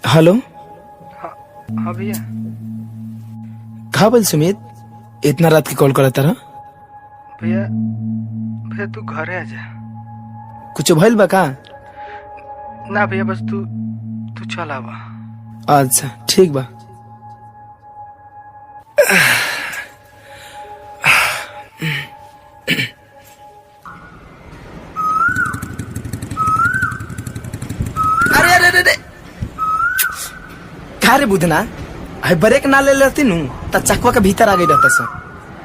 Hello. हाँ भैया। कहा बोल सुमित, इतना रात की कॉल करा तारा? भैया भैया तू घरे आ जा। कुछ भइल बा का? ना भैया बस तू तू चल आवा। अच्छा ठीक बा। अरे अरे अरे का रे बुधना, है ब्रेक ना ले लेती नु त चकवा के भीतर आ गई रहता सर।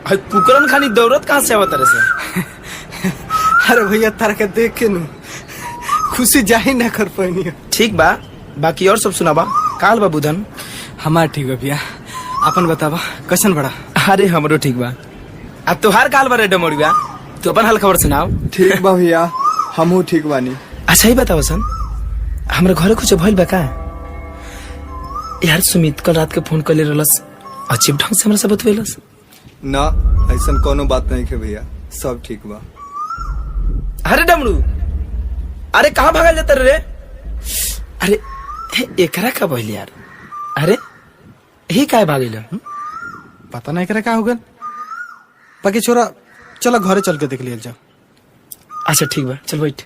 है कुकरन खानी दौड़त कहां से आवत रे से? अरे भैया तारा के देख के नु खुशी जाही ना कर पानी। ठीक बा, बाकी और सब सुनाबा। काल बा बुधन? हमार ठीक बा भैया, अपन बतावा कैसन बड़ा? अरे हमरो ठीक बा। अब तोहार काल बा रे डमोड़िया, तू अपन हाल खबर सुनाओ। ठीक बा भैया, हमहू ठीक बानी। अच्छा ही बताओ सन, हमरा घरे कुछ भइल बा का? यार सुमित कल रात के फोन कर ले रहलस, अजीब ढंग से हमरा से बतवेलस। ना ऐसन कोनो बात नहीं है भैया, सब ठीक बा। अरे डमरू, अरे कहाँ भागल जाता रे? अरे एकरा का भइल यार? अरे ही काहे भागिल? पता नहीं करे का हो गल। बाकी छोरा चलो घरे चल के देख लिया जाओ। अच्छा ठीक बा, चल बैठ।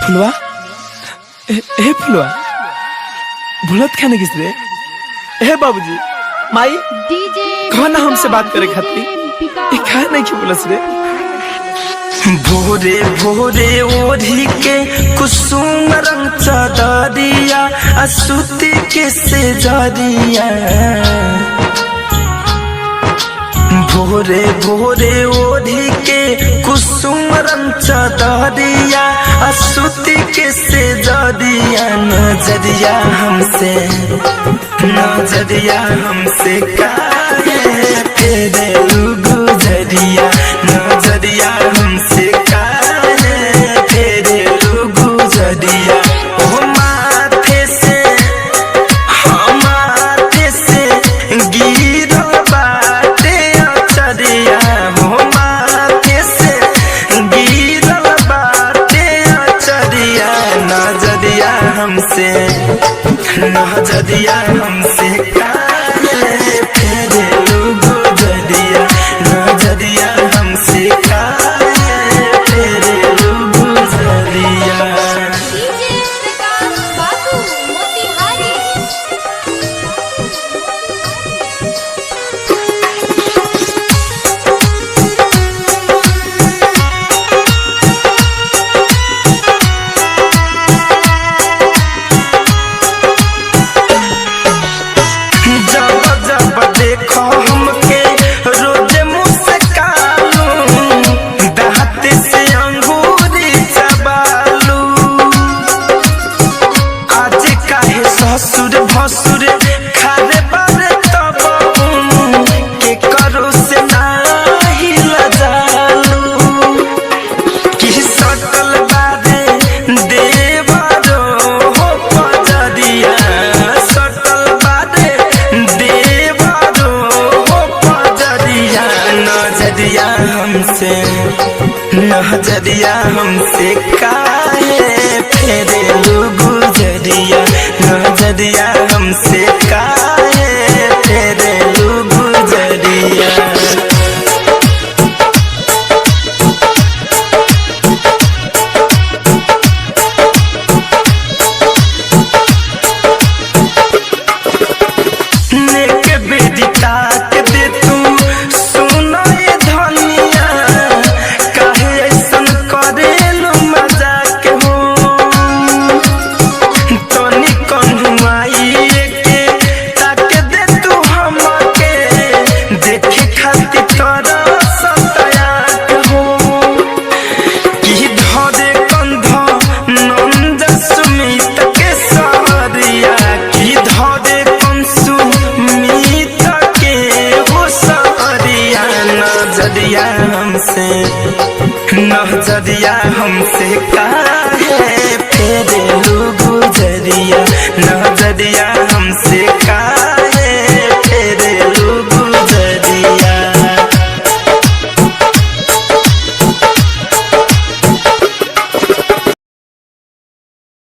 फुलवा, ए फुलवा, भूलत खाने किस रे? ए बाबूजी, माई कौन ना हमसे बात करे खाती? ये खाए नहीं क्यों बोलस रे? भोरे भोरे ओढ़ी के कुसुम रंग चादरिया, असुती के से जरिया। भोरे भोरे ओढ़ी के कुसुम रंग चादरिया, असुती के से जरिया। नजरिया हमसे काहे तेरे गुजरिया, नजरिया हमसे काहे तेरे गुजरिया। ओ माथे से हमारे से गिरो बाटे अचरिया, हो माथे से गिरो बाटे अचरिया। नजरिया हमसे काहे तेरे गुजरिया, नजरिया हमसे काहे तेरे गुजरिया। देखो हमके रोज मुस्कालू, दांत से अंगूरी चबालू। आज काहे ससुर भसुर खारे बारे तब के करो से नाही लजालू। कि सटल बारे देवरो हो पजरिया, सटल बारे देवरो हो पजरिया। नजरिया हमसे काहे फेरे गुजरिया, नजरिया हमसे काहे फेरे गुजरिया। नेके बेटी ताक दे तू सुनो ये धनिया, काहे ऐसन करेलू मजाक हो। तनी कन्हुआई के ताक दे तू हमके, देखे खातिर तोरा सतायाक हो। कि धरे कंध नंद सुमित के सहरिया, कि धरे सुमित के हो सहरिया। नजरिया हमसे काहे